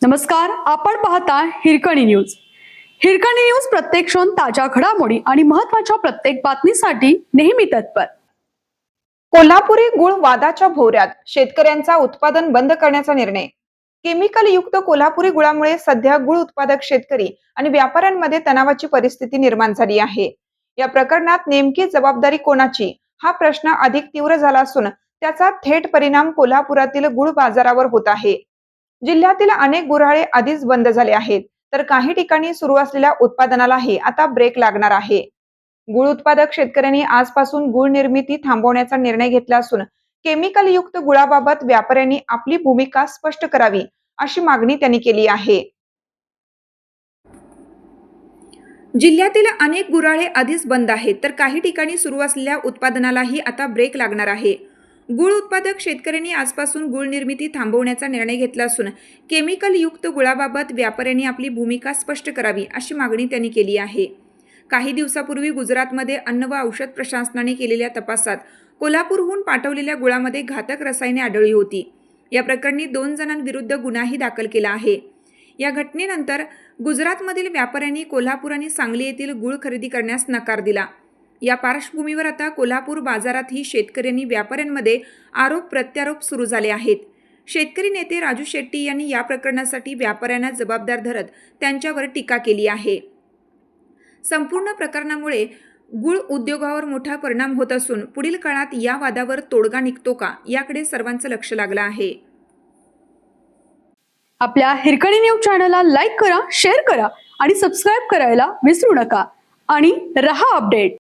नमस्कार, आपण पाहता हिरकणी न्यूज. हिरकणी न्यूज प्रत्येक क्षण ताज्या घडामोडी आणि महत्त्वाच्या प्रत्येक बातमीसाठी नेहमी तत्पर. कोल्हापुरी गुळ वादाच्या भोवऱ्यात, शेतकऱ्यांचा उत्पादन बंद करण्याचा निर्णय. केमिकल युक्त कोल्हापुरी गुळामुळे सध्या गुळ उत्पादक शेतकरी आणि व्यापाऱ्यांमध्ये तणावाची परिस्थिती निर्माण झाली आहे. या प्रकरणात नेमकी जबाबदारी कोणाची हा प्रश्न अधिक तीव्र झाला असून त्याचा थेट परिणाम कोल्हापुरातील गुळ बाजारावर होत आहे. जिल्ह्यातील अनेक गुऱ्हाळे आधीच बंद झाले आहेत, तर काही ठिकाणी सुरू असलेल्या उत्पादनालाही आता ब्रेक लागणार आहे. गुळ उत्पादक शेतकऱ्यांनी आजपासून गुळ निर्मिती थांबवण्याचा निर्णय घेतला असून केमिकल युक्त गुळाबाबत व्यापाऱ्यांनी आपली भूमिका स्पष्ट करावी अशी मागणी त्यांनी केली आहे. जिल्ह्यातील अनेक गुऱ्हाळे आधीच बंद आहेत, तर काही ठिकाणी सुरू असलेल्या उत्पादनालाही आता ब्रेक लागणार आहे. गुळ उत्पादक शेतकऱ्यांनी आजपासून गुळ निर्मिती थांबवण्याचा निर्णय घेतला असून केमिकल युक्त गुळाबाबत व्यापाऱ्यांनी आपली भूमिका स्पष्ट करावी अशी मागणी त्यांनी केली आहे. काही दिवसापूर्वी गुजरातमध्ये अन्न व औषध प्रशासनाने केलेल्या तपासात कोल्हापूरहून पाठवलेल्या गुळामध्ये घातक रसायने आढळली होती. या प्रकरणी 2 जणांविरुद्ध गुन्हाही दाखल केला आहे. या घटनेनंतर गुजरातमधील व्यापाऱ्यांनी कोल्हापूर आणि सांगली येथील गुळ खरेदी करण्यास नकार दिला. या पार्श्वभूमीवर आता कोल्हापूर बाजारातही शेतकऱ्यांनी व्यापाऱ्यांमध्ये आरोप प्रत्यारोप सुरू झाले आहेत. शेतकरी नेते राजू शेट्टी यांनी या प्रकरणासाठी व्यापाऱ्यांना जबाबदार धरत त्यांच्यावर टीका केली आहे. संपूर्ण प्रकरणामुळे गुळ उद्योगावर मोठा परिणाम होत असून पुढील काळात या वादावर तोडगा निघतो का याकडे सर्वांचं लक्ष लागलं आहे. आपल्या हिरकणी न्यूज चॅनलला लाईक करा, शेअर करा आणि सबस्क्राईब करायला विसरू नका आणि रहा अपडेट.